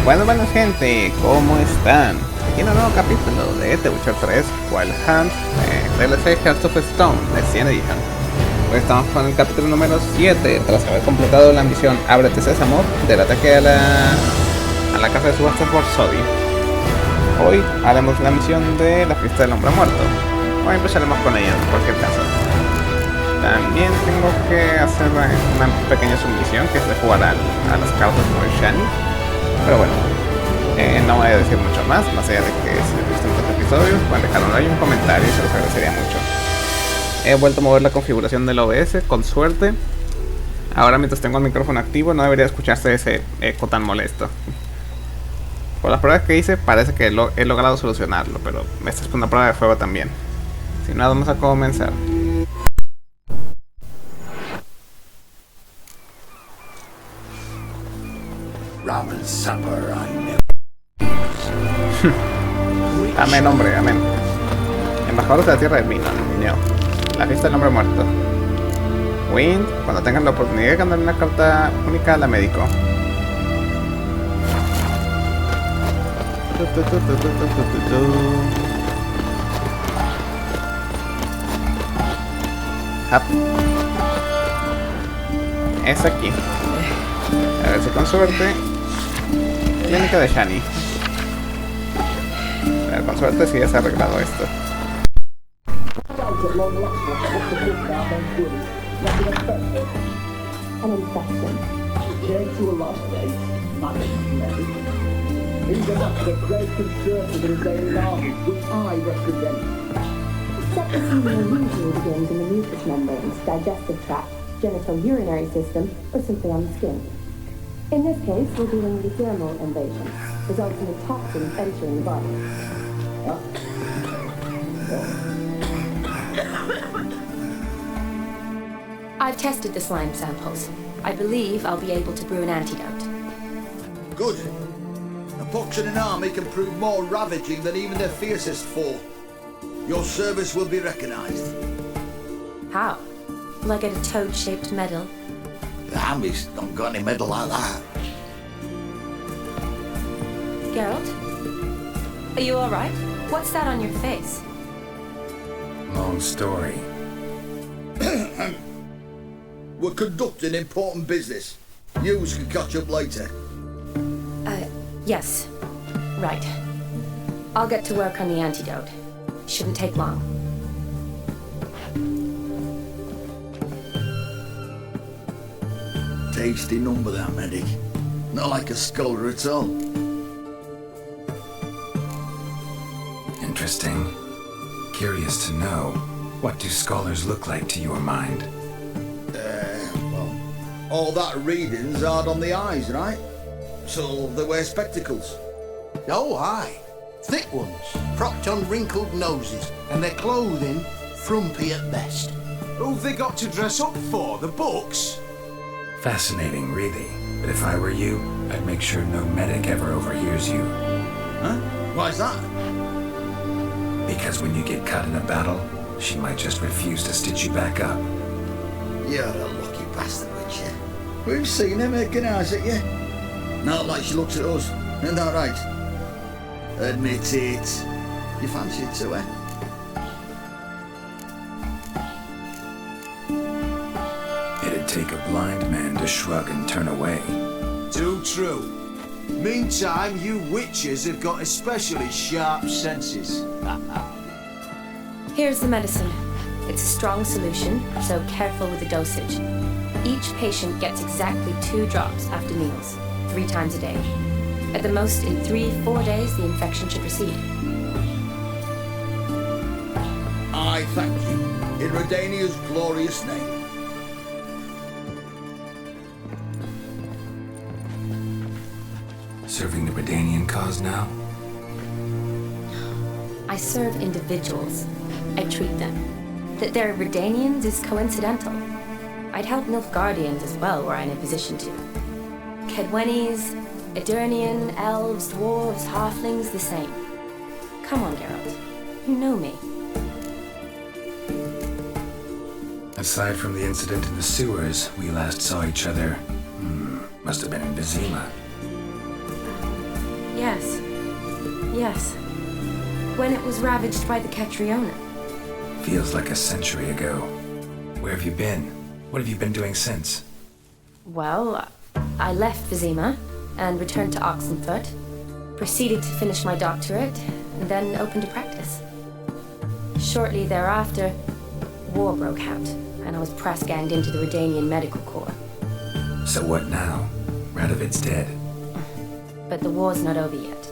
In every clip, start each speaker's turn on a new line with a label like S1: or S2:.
S1: Buenas gente, ¿cómo están? Aquí en un nuevo capítulo de The Witcher 3 Wild Hunt, DLC Hearts of Stone de 100 Edition. Hoy estamos con el capítulo número 7, tras haber completado la misión Ábrete Sésamo del ataque a la casa de subastas por Sodi. Hoy haremos la misión de la fiesta del hombre muerto. Hoy empezaremos con ella en cualquier caso. También tengo que hacer una pequeña submisión que es de jugar a las cartas muy shiny. Pero bueno, no voy a decir mucho más allá de que si les gustan estos episodios pueden dejar un like y un comentario y se los agradecería mucho. He vuelto a mover la configuración del OBS con suerte. Ahora mientras tengo el micrófono activo no debería escucharse ese eco tan molesto. Por las pruebas que hice parece que he logrado solucionarlo, pero esta es una prueba de fuego también. Si no, vamos a comenzar.
S2: Ramen supper, I know.
S1: Amén, hombre, amén. Embajadores de la tierra del vino. No. La fiesta del hombre muerto. Wind, cuando tengan la oportunidad de ganar una carta única a la médico. Hap. Es aquí. A ver si con suerte. Clínica de Shani. A ver, con suerte si ya se ha arreglado esto.
S3: Genital urinary system, or simply on the skin. In this case, we're dealing with dermal invasion, resulting in toxins entering the body. I've tested the slime samples. I believe I'll be able to brew an antidote.
S2: Good. A pox in an army can prove more ravaging than even their fiercest foe. Your service will be recognized.
S3: How? Will I get a toad-shaped medal?
S2: The army's not got any medal like that.
S3: Geralt? Are you alright? What's that on your face?
S4: Long story.
S2: We're conducting important business. Yous can catch up later.
S3: Yes. Right. I'll get to work on the antidote. Shouldn't take long.
S2: Tasty number, that medic. Not like a scholar at all.
S4: Interesting. Curious to know, what do scholars look like to your mind?
S2: Well, all that reading's hard on the eyes, right? So they wear spectacles.
S5: Oh, aye. Thick ones, propped on wrinkled noses, and their clothing frumpy at best.
S6: Who've they got to dress up for? The books?
S4: Fascinating, really. But if I were you, I'd make sure no medic ever overhears you.
S2: Huh? Why's that?
S4: Because when you get cut in a battle, she might just refuse to stitch you back up.
S2: You're a lucky bastard, Witcher. We've seen her making eyes at you. Not like she looks at us. Isn't that right? Admit it. You fancy it too, eh?
S4: It'd take a blind man to shrug and turn away.
S6: Too true. Meantime, you witches have got especially sharp senses.
S3: Here's the medicine. It's a strong solution, so careful with the dosage. Each patient gets exactly 2 drops after meals, 3 times a day. At the most, in 3-4 days, the infection should recede.
S2: I thank you. In Redania's glorious name.
S4: Serving the Redanian cause now?
S3: I serve individuals. I treat them. That they're Redanians is coincidental. I'd help Nilfgaardians as well were I in a position to. Kedwenis, Edirnian, elves, dwarves, halflings, the same. Come on, Geralt. You know me.
S4: Aside from the incident in the sewers, we last saw each other, must have been in Vizima.
S3: yes. When it was ravaged by the Catriona.
S4: Feels like a century ago. Where have you been? What have you been doing since?
S3: Well, I left Vizima and returned to Oxenfoot, proceeded to finish my doctorate, and then opened a practice. Shortly thereafter, war broke out, and I was press-ganged into the Redanian Medical Corps.
S4: So what now? Radovid's dead.
S3: But the war's not over yet.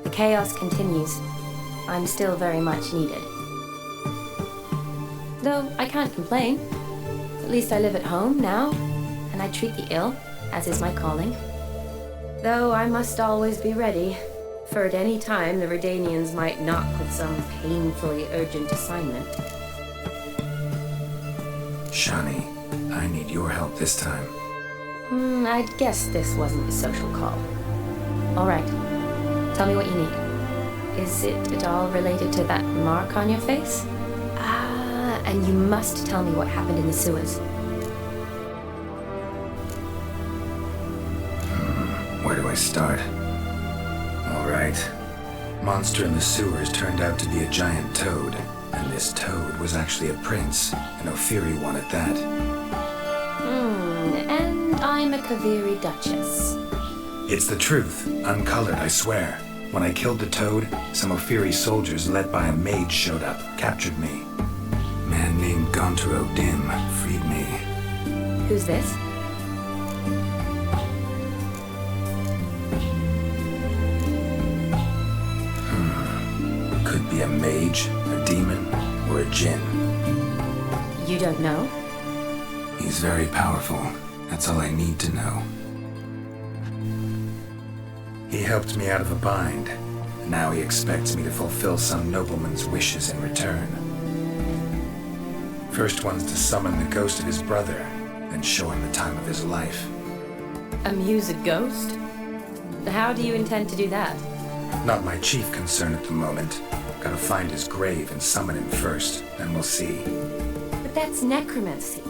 S3: The chaos continues. I'm still very much needed. Though I can't complain. At least I live at home now, and I treat the ill, as is my calling. Though I must always be ready, for at any time the Redanians might knock with some painfully urgent assignment.
S4: Shani, I need your help this time.
S3: I'd guess this wasn't a social call. All right, tell me what you need. Is it at all related to that mark on your face? And you must tell me what happened in the sewers.
S4: Where do I start? All right. Monster in the sewers turned out to be a giant toad, and this toad was actually a prince, an Ophiri one at that.
S3: And I'm a Kaviri Duchess.
S4: It's the truth, uncolored, I swear. When I killed the toad, some Ophiri soldiers led by a mage showed up, captured me. Man named Gontaro Dim freed me.
S3: Who's this?
S4: Could be a mage, a demon, or a djinn.
S3: You don't know?
S4: He's very powerful. That's all I need to know. He helped me out of a bind, and now he expects me to fulfill some nobleman's wishes in return. First one's to summon the ghost of his brother, then show him the time of his life.
S3: Amuse a ghost? How do you intend to do that?
S4: Not my chief concern at the moment. Gotta find his grave and summon him first, then we'll see.
S3: But that's necromancy.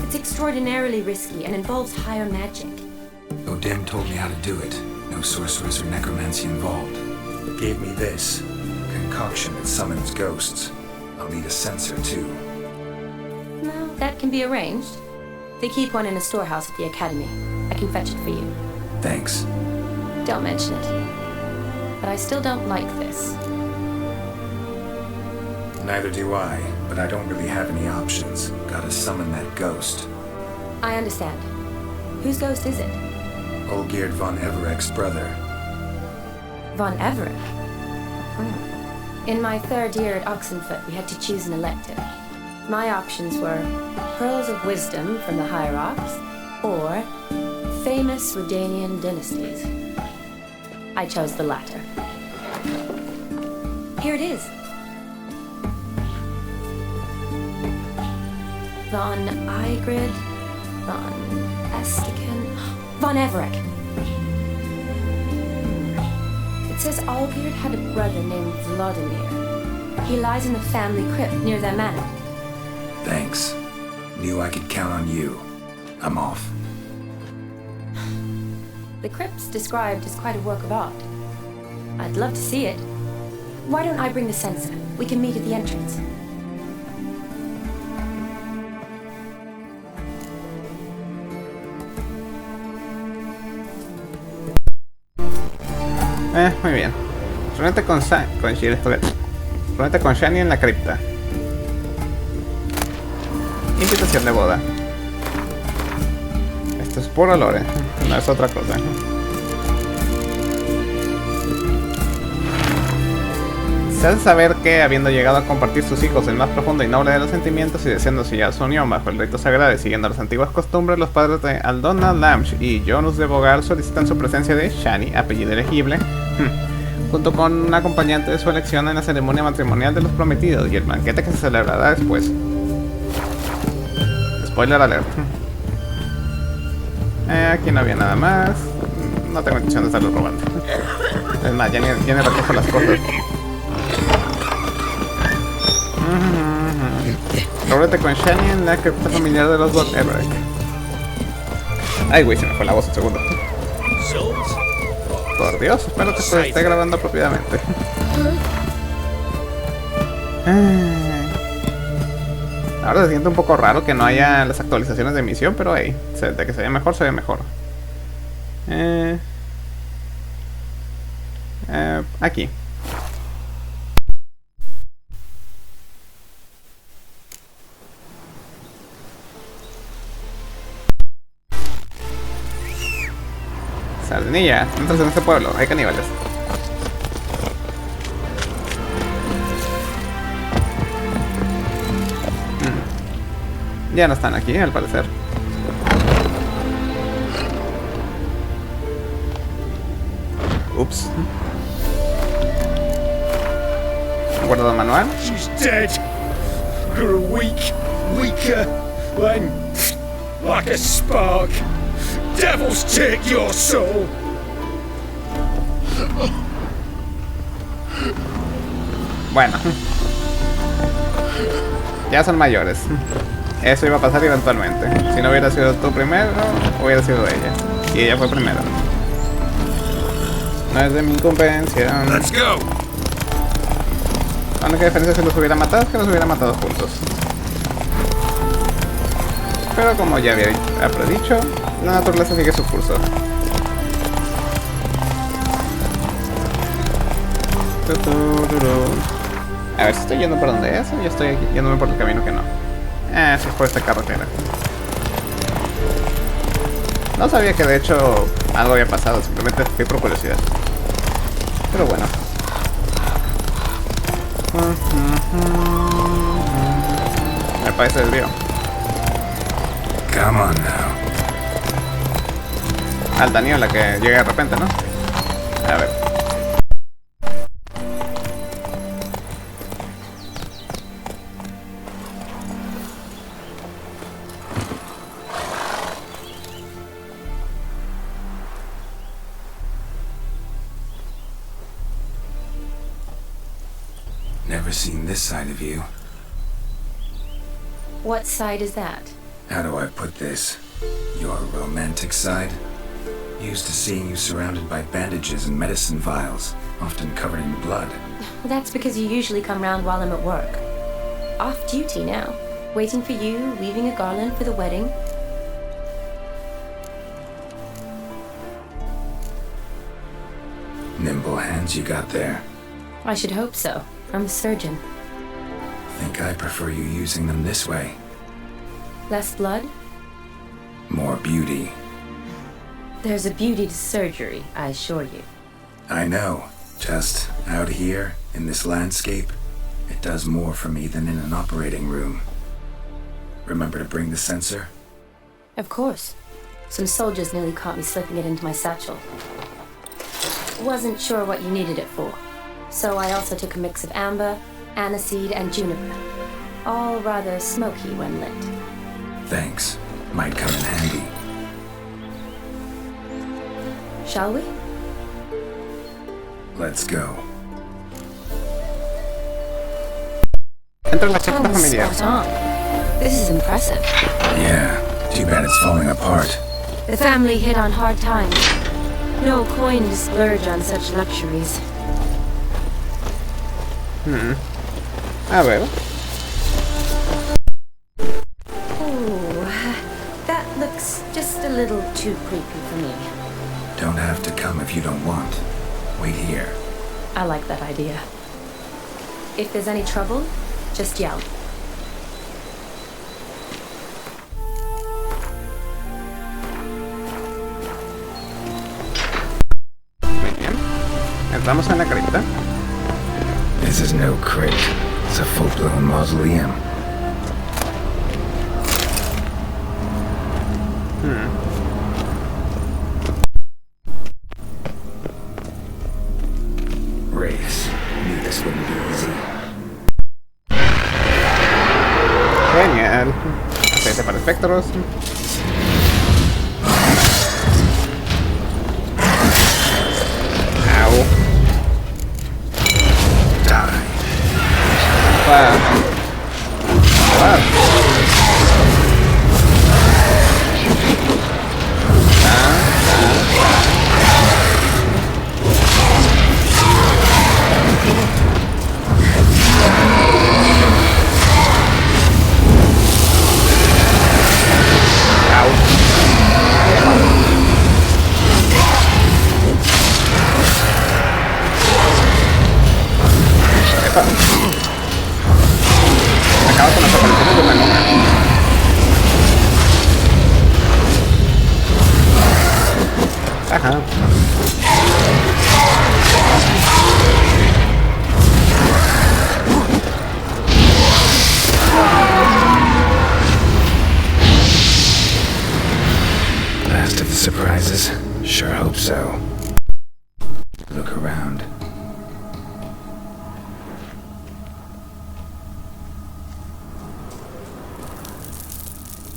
S3: It's extraordinarily risky and involves higher magic.
S4: Odim told me how to do it. No sorceress or necromancy involved. Gave me this concoction that summons ghosts. I'll need a censer too.
S3: No, that can be arranged. They keep one in a storehouse at the academy. I can fetch it for you.
S4: Thanks.
S3: Don't mention it. But I still don't like this.
S4: Neither do I, but I don't really have any options. Gotta summon that ghost.
S3: I understand. Whose ghost is it?
S4: Olgierd von Everec's brother.
S3: Von Everec? In my third year at Oxenfoot, we had to choose an elective. My options were Pearls of Wisdom from the Hierarchs, or Famous Redanian Dynasties. I chose the latter. Here it is. Von Igrid, Von Estican, Von Everec. It says Olgierd had a brother named Vlodimir. He lies in the family crypt near their manor.
S4: Thanks. Knew I could count on you. I'm off.
S3: The crypt's described as quite a work of art. I'd love to see it. Why don't I bring the censer? We can meet at the entrance.
S1: Muy bien. Reúnete con Reúnete con Shani en la cripta. Invitación de boda. Esto es puro lore, no es otra cosa. Se hace saber que, habiendo llegado a compartir sus hijos el más profundo y noble de los sentimientos y deseando sellar su unión bajo el rito sagrado y siguiendo las antiguas costumbres, los padres de Aldona Lamsh y Jonas de Bogar solicitan su presencia de Shani, apellido elegible, junto con un acompañante de su elección en la ceremonia matrimonial de los prometidos y el banquete que se celebrará después. Spoiler alert. Aquí no había nada más. No tengo intención de estarlo robando. Es más, ya ni recojo las cosas. Reúnete con Shani en la cripta familiar de los Everec. Ay, güey, se me fue la voz un segundo. Por Dios, espero que se esté grabando apropiadamente. Ahora se siente un poco raro que no haya las actualizaciones de misión, pero ahí, de que se ve mejor, se ve mejor. Aquí. Sardinilla, entras en este pueblo, hay caníbales. Ya no están aquí, al parecer. Ups. Guardado manual.
S7: She's dead. Grew weak, weaker, and like a spark. Devils take your soul.
S1: Bueno. Ya son mayores. Eso iba a pasar eventualmente. Si no hubiera sido tú primero, hubiera sido ella. Y ella fue primero. No es de mi incumbencia.
S7: Let's go.
S1: La única diferencia si los hubiera matado es que los hubiera matado juntos. Pero como ya había predicho, la naturaleza sigue su curso. A ver si estoy yendo por donde es o yo estoy yéndome por el camino que no. Sí, es por esta carretera. No sabía que de hecho algo había pasado, simplemente fui por curiosidad. Pero bueno. El país se desvió.
S4: Come on now.
S1: Alta niebla que llega de repente, ¿no? A ver.
S4: Never seen this side of you.
S3: What side is that?
S4: How do I put this? Your romantic side? Used to seeing you surrounded by bandages and medicine vials, often covered in blood.
S3: That's because you usually come round while I'm at work. Off duty now. Waiting for you, weaving a garland for the wedding.
S4: Nimble hands you got there.
S3: I should hope so. I'm a surgeon.
S4: Think I prefer you using them this way.
S3: Less blood?
S4: More beauty.
S3: There's a beauty to surgery, I assure you.
S4: I know. Just out here, in this landscape, it does more for me than in an operating room. Remember to bring the sensor?
S3: Of course. Some soldiers nearly caught me slipping it into my satchel. Wasn't sure what you needed it for. So I also took a mix of amber, aniseed, and juniper. All rather smoky when lit.
S4: Thanks. Might come in handy.
S3: Shall we?
S4: Let's go.
S1: Entra en la secta
S3: Oh,
S1: familiar.
S3: spot on. This is impressive.
S4: Yeah, too bad it's falling apart.
S3: The family hit on hard times. No coin to splurge on such luxuries.
S1: A ver.
S3: Ooh, that looks just a little too creepy for me.
S4: Don't have to come if you don't want. Wait here.
S3: I like that idea. If there's any trouble, just yell.
S1: Muy bien. Entramos en la cripta.
S4: This is no crypt. It's a full-blown mausoleum. Wraiths. Knew this wouldn't be easy.
S1: Genial. Aceite para espectros. Au.
S4: Die.
S1: Wow.
S4: surprises? Sure hope so. Look around.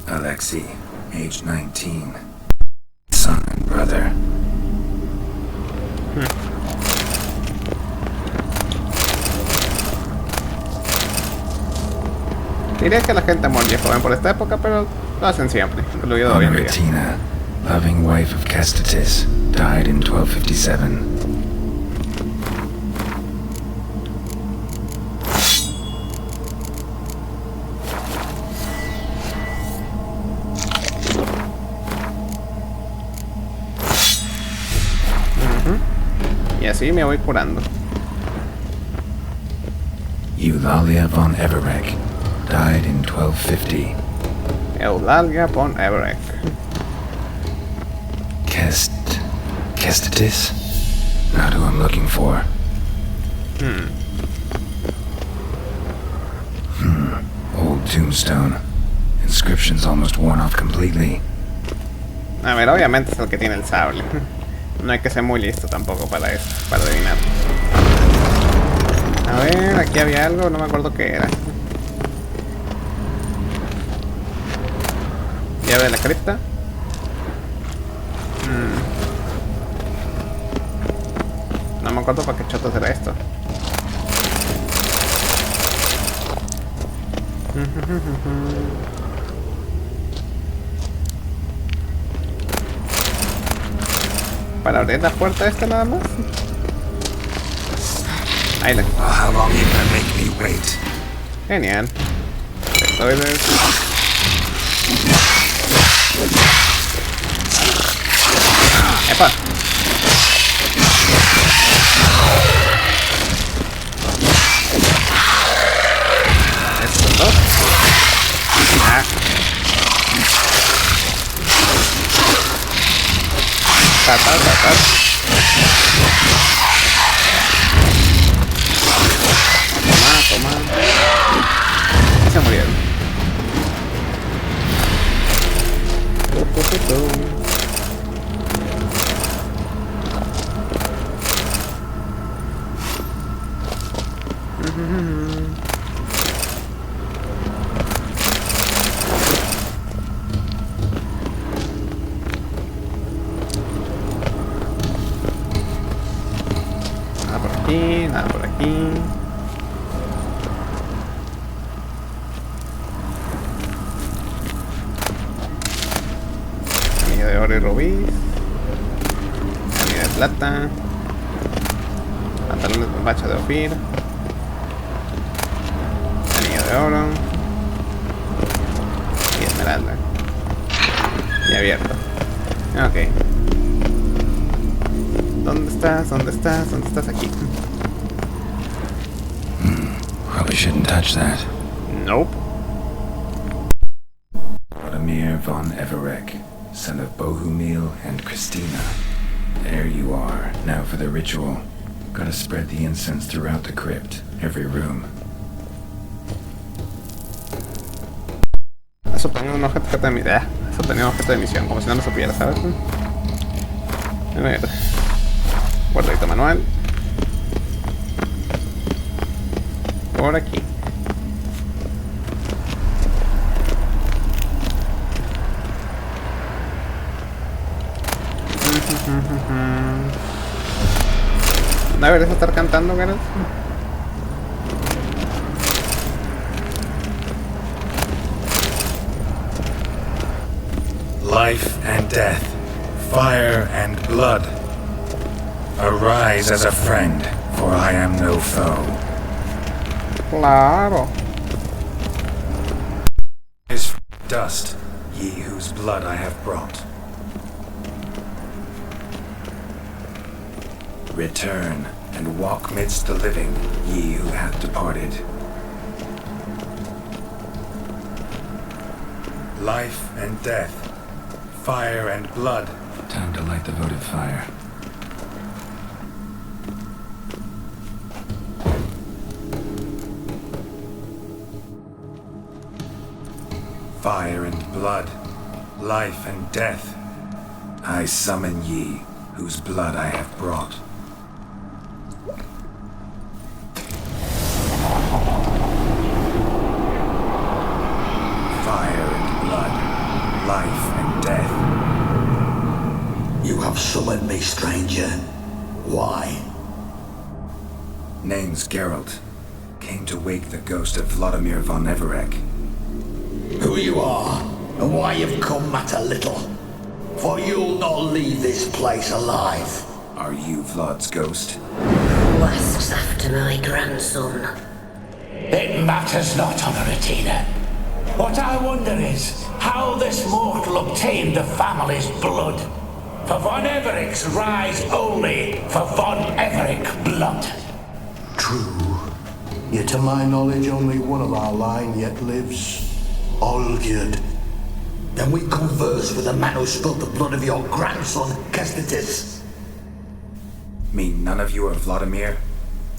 S4: Alexei, age 19. Son and brother.
S1: Diría que la gente moría joven por esta época, pero lo hacen siempre, incluido hoy en día.
S4: Tina, loving wife of Kestatis, died in 1257.
S1: Y así me voy curando.
S4: Eulalia von Everec, died in 1250.
S1: Eulalia von Everec.
S4: Kestatis? Not who I'm looking for. Old tombstone. Inscription's almost worn off completely.
S1: A ver, obviamente es el que tiene el sable. No hay que ser muy listo tampoco para eso, para adivinar. A ver, aquí había algo, no me acuerdo qué era. Llave de la cripta. No me acuerdo para qué chotos era esto. Para abrir la puerta esta nada más. Ahí la.
S4: How long you gonna make me wait?
S1: Genial. Estoy de... ¡Epa! ¿Estos dos? Ah. Tata. Toma. Se murieron. Nada por aquí. Anillo de oro y rubí. Anillo de plata. Pantalones de bacha de Ofir. Anillo de oro. Y esmeralda. Y abierto. Ok. ¿Dónde estás? ¿Dónde estás? ¿Dónde estás? Aquí.
S4: Probably shouldn't touch that.
S1: Nope.
S4: Vlodimir von Everec, son of Bohumil and Christina. There you are, now for the ritual. Gotta spread the incense throughout the crypt, every room.
S1: Eso tenía un objeto de misión. Eso tenía un objeto de misión, como si no lo supiera, ¿sabes? A ver. Guardadito manual. Por aquí. ¿No deberías estar cantando, Geralt?
S4: Life and death, fire and blood. Arise as a friend, for I am no foe.
S1: Claro.
S4: Rise from dust, ye whose blood I have brought. Return and walk midst the living, ye who hath departed. Life and death, fire and blood. Time to light the votive fire. Fire and blood, life and death. I summon ye, whose blood I have brought. Fire and blood, life and death.
S2: You have summoned me, stranger. Why?
S4: Name's Geralt. Came to wake the ghost of Vlodimir von Everec.
S2: Who you are, and why you've come matter little. For you'll not leave this place alive.
S4: Are you Vlod's ghost?
S8: Who asks after my grandson?
S5: It matters not, Honoratina. What I wonder is how this mortal obtained the family's blood. For von Everec's rise only for von Everec blood.
S9: True. Yet to my knowledge, only one of our line yet lives. Olgierd.
S2: Then we converse with the man who spilled the blood of your grandson, Kestitis.
S4: Mean none of you are Vlodimir?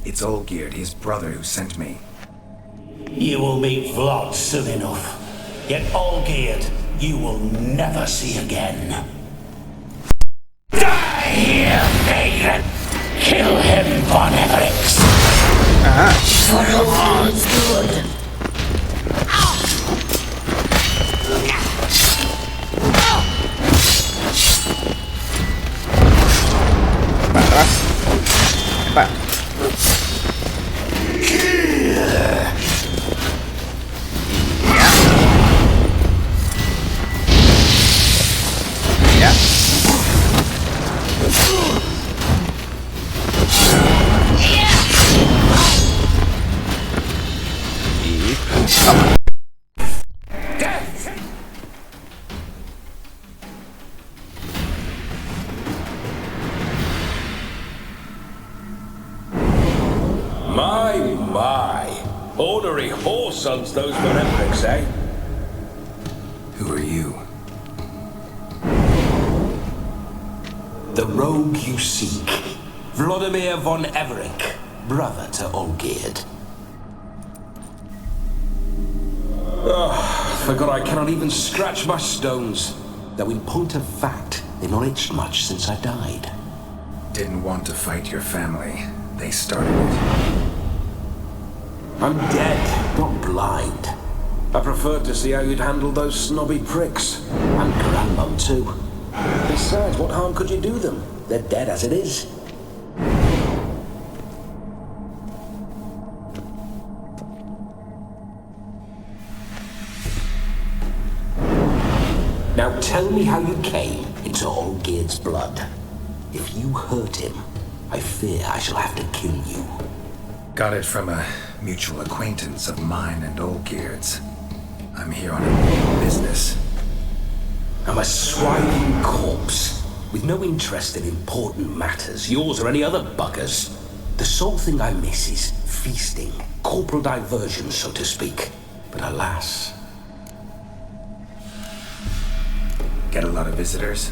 S4: It's Olgierd, his brother, who sent me.
S5: You will meet Vlad soon enough. Yet Olgierd, you will never see again. Die here, Vagrant! Kill him, von Everec!
S8: For Olgierd's good.
S1: Va. Ya. Y toma.
S10: My. Ornery whoresons those Everecs, eh?
S4: Who are you?
S5: The rogue you seek. Vlodimir von Everec, brother to Olgierd. Forgot I cannot even scratch my stones. Though in point of fact, they've not itched much since I died.
S4: Didn't want to fight your family. They started it.
S5: I'm dead, not blind. I preferred to see how you'd handle those snobby pricks. And Grandmum, too. Besides, what harm could you do them? They're dead as it is. Now tell me how you came into Olgierd's blood. If you hurt him, I fear I shall have to kill you.
S4: Got it from a mutual acquaintance of mine and Olgierd's. I'm here on a business.
S5: I'm a swine corpse, with no interest in important matters, yours or any other buggers. The sole thing I miss is feasting, corporal diversion, so to speak. But alas...
S4: Get a lot of visitors?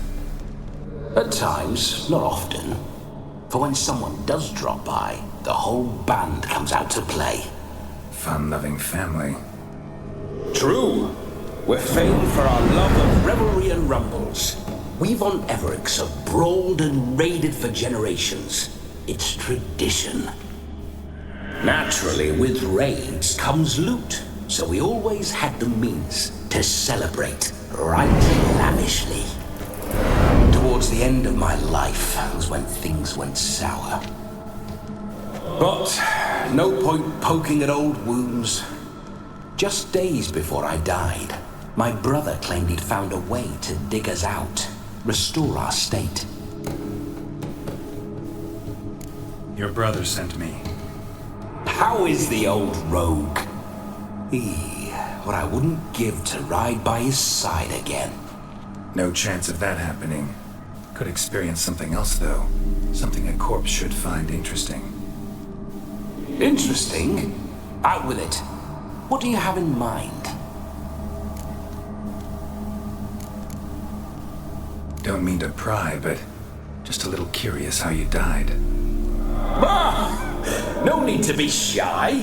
S5: At times, not often. For when someone does drop by, the whole band comes out to play.
S4: Fun-loving family.
S5: True. We're famed for our love of revelry and rumbles. We von Everecs have brawled and raided for generations. It's tradition. Naturally, with raids comes loot, so we always had the means to celebrate right lavishly. Towards the end of my life was when things went sour. But no point poking at old wounds. Just days before I died, my brother claimed he'd found a way to dig us out, restore our state.
S4: Your brother sent me.
S5: How is the old rogue? What I wouldn't give to ride by his side again.
S4: No chance of that happening. Could experience something else, though. Something a corpse should find interesting.
S5: Interesting? Out with it. What do you have in mind?
S4: Don't mean to pry, but just a little curious how you died.
S5: No need to be shy.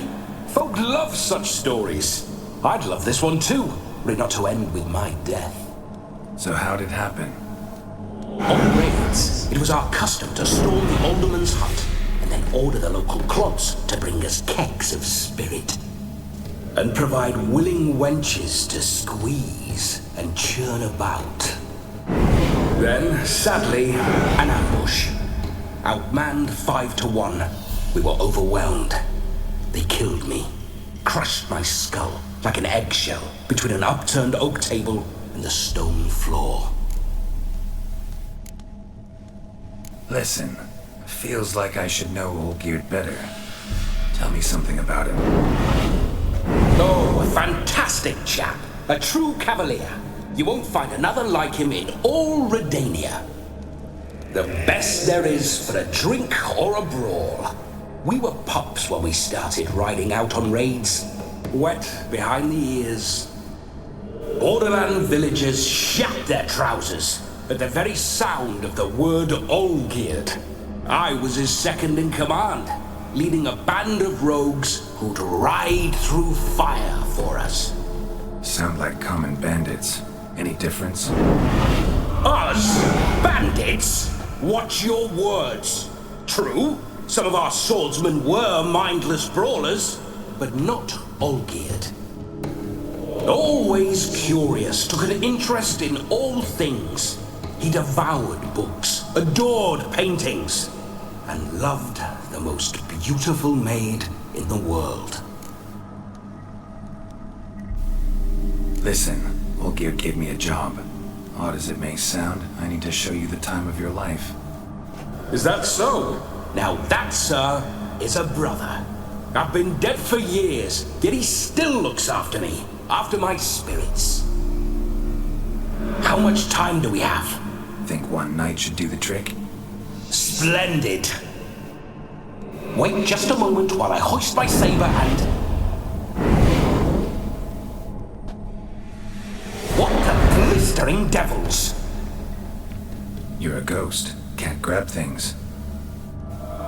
S5: Folk love such stories. I'd love this one too, were it not to end with my death.
S4: So how'd it happen?
S5: On raids, it was our custom to storm the alderman's hut and then order the local clubs to bring us kegs of spirit. And provide willing wenches to squeeze and churn about. Then, sadly, an ambush. Outmanned 5-1, we were overwhelmed. They killed me, crushed my skull like an eggshell between an upturned oak table and the stone floor.
S4: Listen, feels like I should know Olgierd better. Tell me something about him.
S5: Oh, a fantastic chap. A true cavalier. You won't find another like him in all Redania. The best there is for a drink or a brawl. We were pups when we started riding out on raids. Wet behind the ears. Borderland villagers shat their trousers at the very sound of the word Olgierd. I was his second in command, leading a band of rogues who'd ride through fire for us.
S4: Sound like common bandits. Any difference?
S5: Us? Bandits? Watch your words. True, some of our swordsmen were mindless brawlers, but not Olgierd. Always curious, took an interest in all things. He devoured books, adored paintings, and loved the most beautiful maid in the world.
S4: Listen, Olgierd gave me a job. Odd as it may sound, I need to show you the time of your life.
S5: Is that so? Now that, sir, is a brother. I've been dead for years, yet he still looks after me, after my spirits. How much time do we have?
S4: Think one night should do the trick?
S5: Splendid. Wait just a moment while I hoist my saber and... What the blistering devils!
S4: You're a ghost. Can't grab things.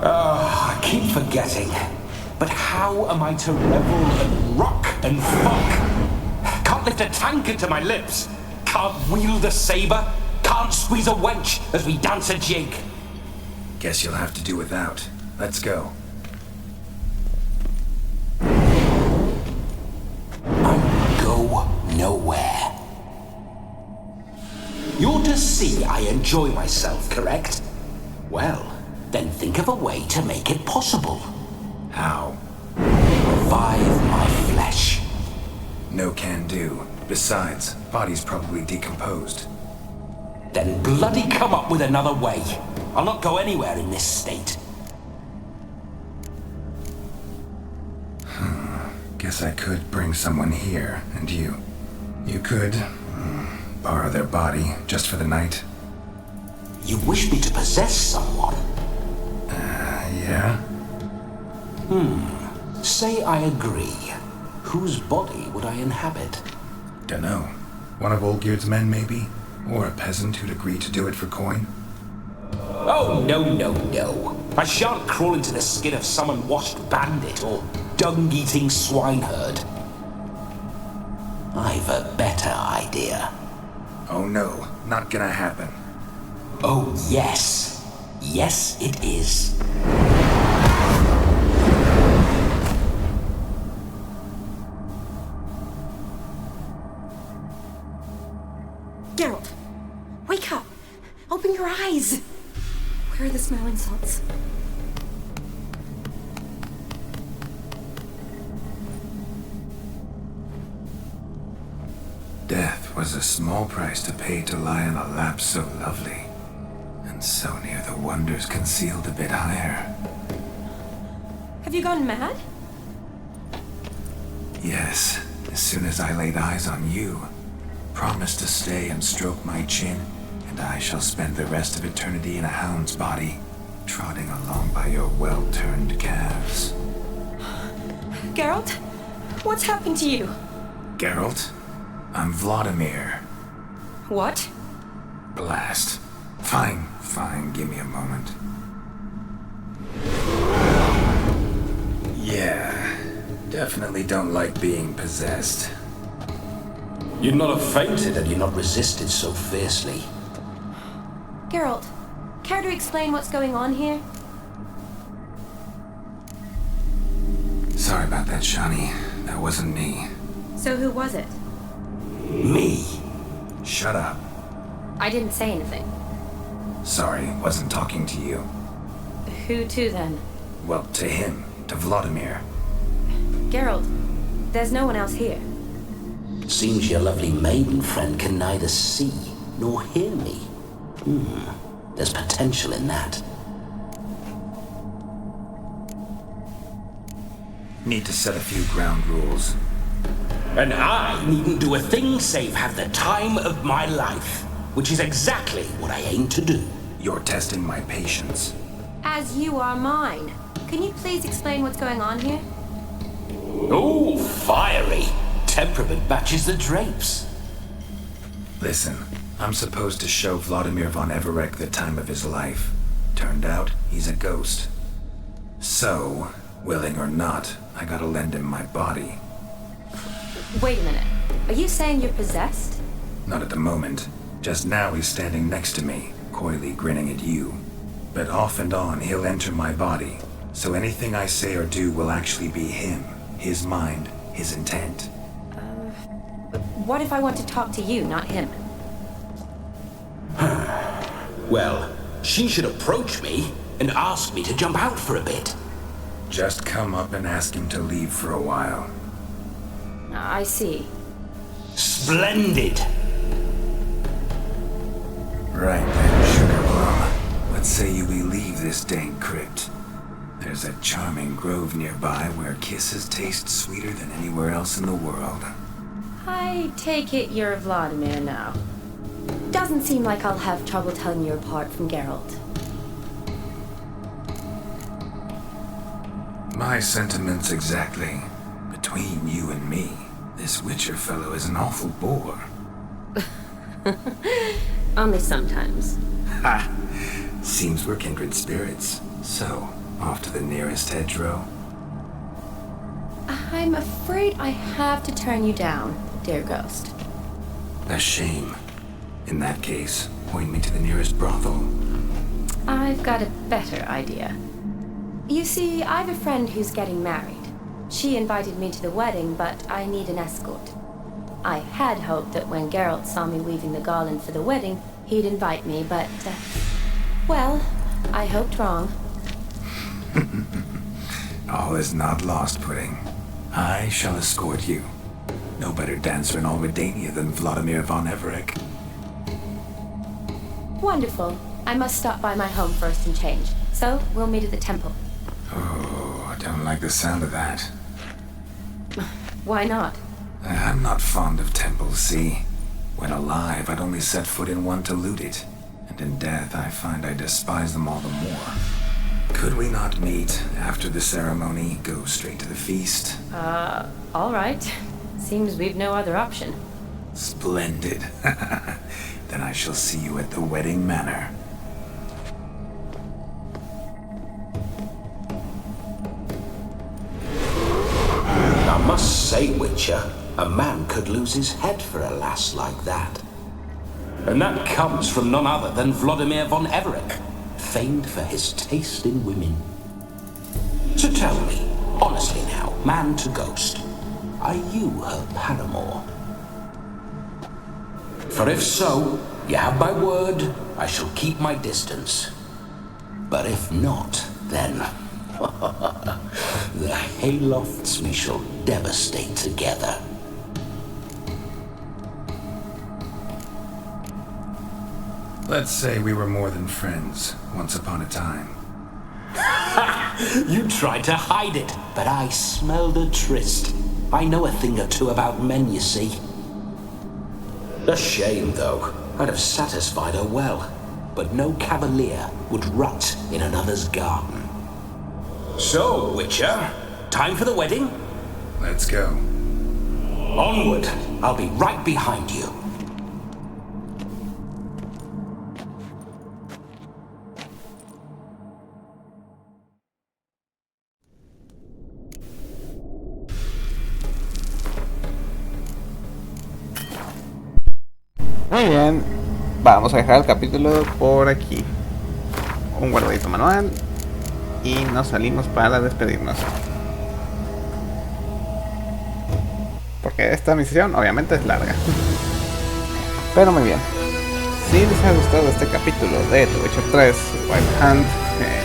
S5: I keep forgetting. But how am I to revel and rock and fuck? Can't lift a tankard to my lips. Can't wield a saber. Can't squeeze a wench as we dance a jig.
S4: Guess you'll have to do without. Let's go.
S5: I go nowhere. You're to see I enjoy myself, correct? Well, then think of a way to make it possible.
S4: How?
S5: Revive my flesh.
S4: No can do. Besides, body's probably decomposed.
S5: Then bloody come up with another way. I'll not go anywhere in this state.
S4: Guess I could bring someone here, and you could borrow their body just for the night.
S5: You wish me to possess someone?
S4: Yeah?
S5: Say I agree. Whose body would I inhabit?
S4: Dunno. One of Olgierd's men, maybe? Or a peasant who'd agree to do it for coin?
S5: Oh, no. I shan't crawl into the skin of some unwashed bandit or dung-eating swineherd. I've a better idea.
S4: Oh no, not gonna happen.
S5: Oh, yes. Yes, it is.
S3: Geralt, wake up. Open your eyes. Where are the smelling salts?
S4: Death was a small price to pay to lie on a lap so lovely, and so near the wonders concealed a bit higher.
S3: Have you gone mad?
S4: Yes, as soon as I laid eyes on you, promise to stay and stroke my chin, and I shall spend the rest of eternity in a hound's body, trotting along by your well-turned calves.
S3: Geralt, what's happened to you?
S4: Geralt, I'm Vlodimir.
S3: What?
S4: Blast. Fine, give me a moment. Yeah, definitely don't like being possessed.
S5: You'd not have fainted had you not resisted so fiercely.
S3: Geralt, care to explain what's going on here?
S4: Sorry about that, Shani. That wasn't me.
S3: So who was it?
S5: Me.
S4: Shut up.
S3: I didn't say anything.
S4: Sorry, wasn't talking to you.
S3: Who to then?
S4: Well, to him. To Vlodimir.
S3: Geralt, there's no one else here.
S5: Seems your lovely maiden friend can neither see nor hear me. There's potential in that.
S4: Need to set a few ground rules.
S5: And I needn't do a thing save have the time of my life, which is exactly what I aim to do.
S4: You're testing my patience.
S3: As you are mine. Can you please explain what's going on here?
S5: Oh, fiery. Temperament matches the drapes.
S4: Listen, I'm supposed to show Vlodimir von Everec the time of his life. Turned out, he's a ghost. So, willing or not, I gotta lend him my body.
S3: Wait a minute. Are you saying you're possessed?
S4: Not at the moment. Just now he's standing next to me, coyly grinning at you. But off and on, he'll enter my body. So anything I say or do will actually be him. His mind, his intent.
S3: What if I want to talk to you, not him?
S5: Well, she should approach me and ask me to jump out for a bit.
S4: Just come up and ask him to leave for a while.
S3: I see.
S5: Splendid!
S4: Right then, Sugar Plum. Let's say we leave this dang crypt. There's a charming grove nearby where kisses taste sweeter than anywhere else in the world.
S3: I take it you're Vlodimir now. Doesn't seem like I'll have trouble telling you apart from Geralt.
S4: My sentiments exactly. Between you and me, this Witcher fellow is an awful bore.
S3: Only sometimes.
S4: Ha! Seems we're kindred spirits. So, off to the nearest hedgerow.
S3: I'm afraid I have to turn you down, dear ghost.
S4: A shame. In that case, point me to the nearest brothel.
S3: I've got a better idea. You see, I've a friend who's getting married. She invited me to the wedding, but I need an escort. I had hoped that when Geralt saw me weaving the garland for the wedding, he'd invite me, but, well, I hoped wrong.
S4: All is not lost, Pudding. I shall escort you. No better dancer in all Redania than Vlodimir von Everec.
S3: Wonderful. I must stop by my home first and change. So, we'll meet at the temple.
S4: Oh, I don't like the sound of that.
S3: Why not?
S4: I'm not fond of temples, see? When alive, I'd only set foot in one to loot it. And in death, I find I despise them all the more. Could we not meet after the ceremony, go straight to the feast?
S3: All right. Seems we've no other option.
S4: Splendid. Then I shall see you at the wedding manor.
S5: I must say, Witcher, a man could lose his head for a lass like that. And that comes from none other than Vlodimir von Everec, famed for his taste in women. So tell me, honestly now, man to ghost, are you her paramour? For if so, you have my word, I shall keep my distance. But if not, then the haylofts we shall devastate together.
S4: Let's say we were more than friends, once upon a time.
S5: You tried to hide it, but I smelled a tryst. I know a thing or two about men, you see. A shame, though. I'd have satisfied her well, but no cavalier would rot in another's garden. So, Witcher, time for the wedding?
S4: Let's go.
S5: Onward! I'll be right behind you.
S1: Muy bien. Vamos a dejar el capítulo por aquí. Un guardadito manual. Y nos salimos para despedirnos. Porque esta misión obviamente es larga. Pero muy bien. Si les ha gustado este capítulo de The Witcher 3 Wild Hunt,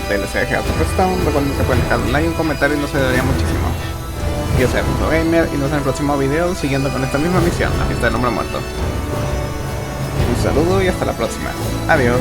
S1: DLC de Heart of Stone, recuerden que pueden dejar un like y un comentario y nos ayudaría muchísimo. Yo soy Alfonso Gamer y nos vemos en el próximo video siguiendo con esta misma misión, la fiesta del hombre muerto. Un saludo y hasta la próxima. Adiós.